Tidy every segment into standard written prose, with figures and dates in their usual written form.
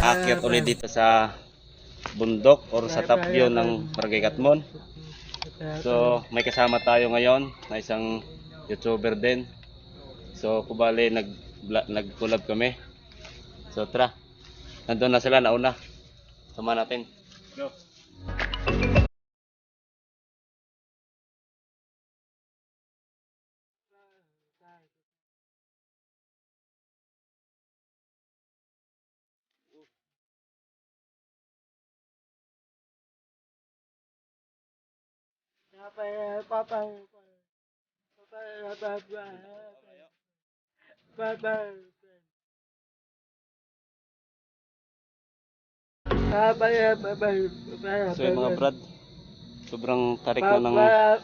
Aakyat ulit dito sa bundok or sa top view ng Barangay Katmon. So may kasama tayo ngayon na isang YouTuber din. So kubali nag-collab kami. So tara, nandun na sila, nauna. Sama natin. Go! So yung mga brad, sobrang tarik na ng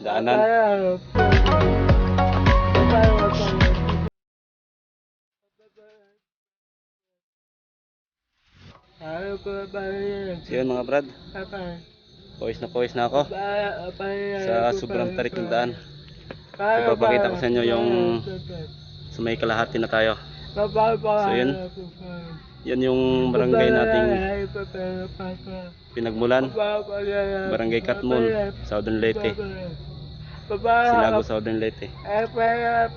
daanan. So yun mga brad, pawis na ako sa sobrang tarik ng daan. So babakita ko sa inyo yung sa may kalahati na tayo. So yun yung barangay nating pinagmulan, Barangay Katmon, Southern Leyte, Sinago, Southern Leyte.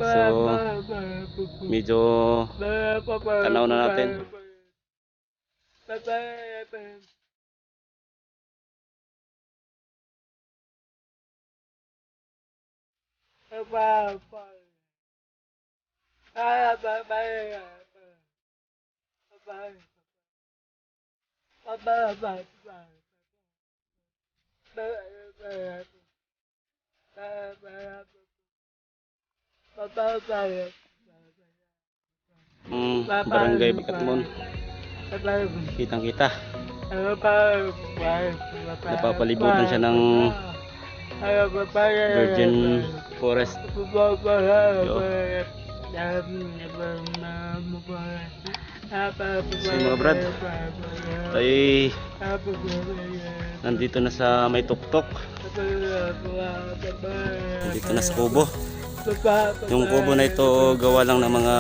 So medyo tanaw na natin. Barangay Katmon, kitang kita. Napapalibutan siya ng Virgin Forest. Yo. So mga brad, tayo nandito na sa may tuktok. Nandito na sa kubo. Yung kubo na ito gawa lang ng mga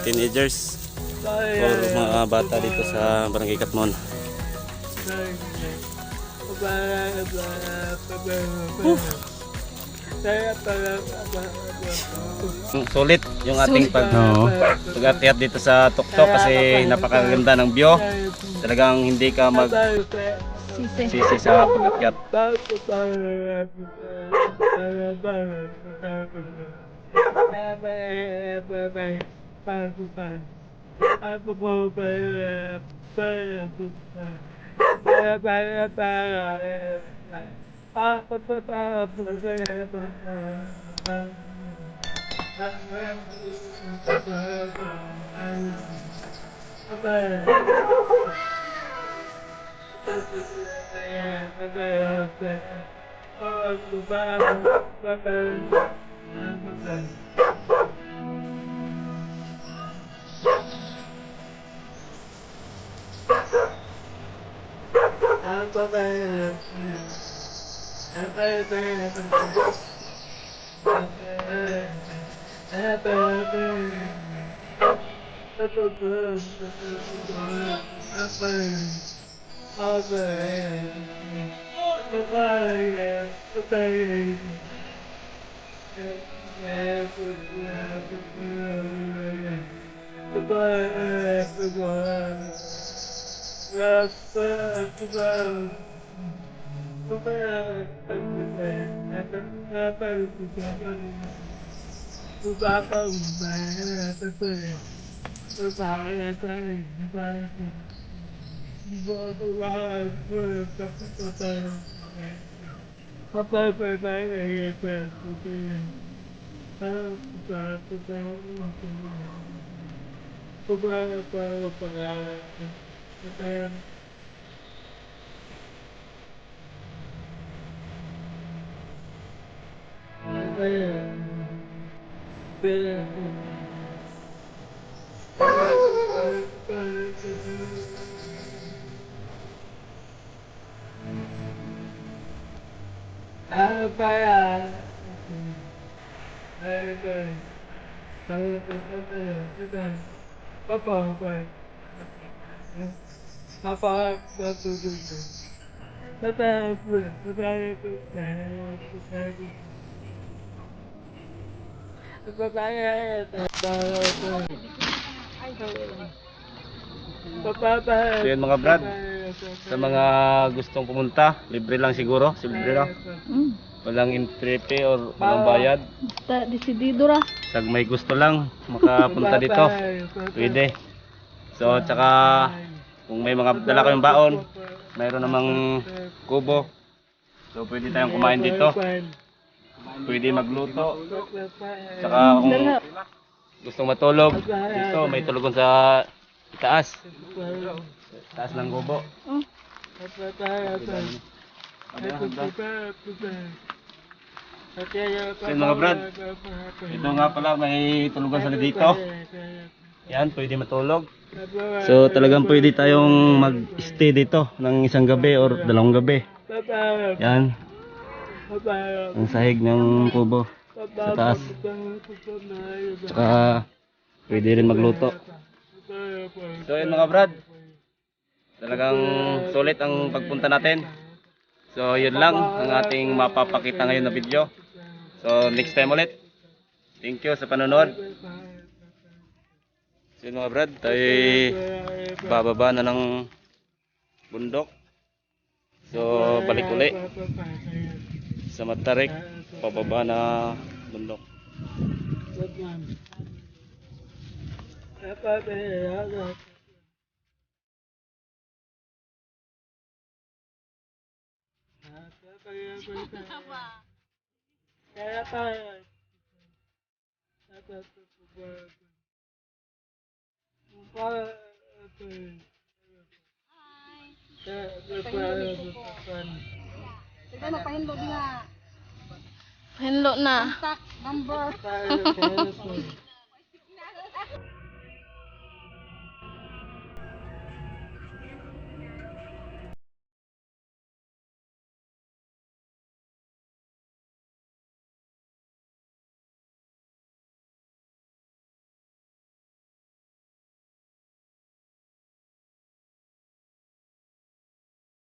teenagers or mga bata dito sa Barangay Katmon. Sulit yung ating pag-akyat dito sa tuktok kasi napakaganda ng view. Talagang hindi ka sisi sa pag-akyat. So yun mga brad, sa mga gustong pumunta, libre lang siguro, libre lang. Walang entry fee or walang bayad. Ta desidido ra. Sag may gusto lang makapunta dito, pwede. So tsaka kung may mga dala kayong baon, mayroon namang kubo. So pwede tayong kumain dito. Pwede magluto. Tsaka kung gustong matulog, dito may tulugon sa itaas. Taas ng kubo. So yun mga brad, ito nga pala may tulugan sila dito. Yan, pwede matulog. So talagang pwede tayong mag-stay dito ng isang gabi or dalawang gabi. Yan. Ang sahig ng kubo sa taas. Tsaka pwede rin magluto. So yun mga brad, talagang sulit ang pagpunta natin. So yun lang ang ating mapapakita ngayon na video. So next time ulit. Thank you sa panonood. So yun mga brad, tayo bababa na ng bundok. So balik uli sa Matarik, pababa na bundok. Pahinlo na. Contact number.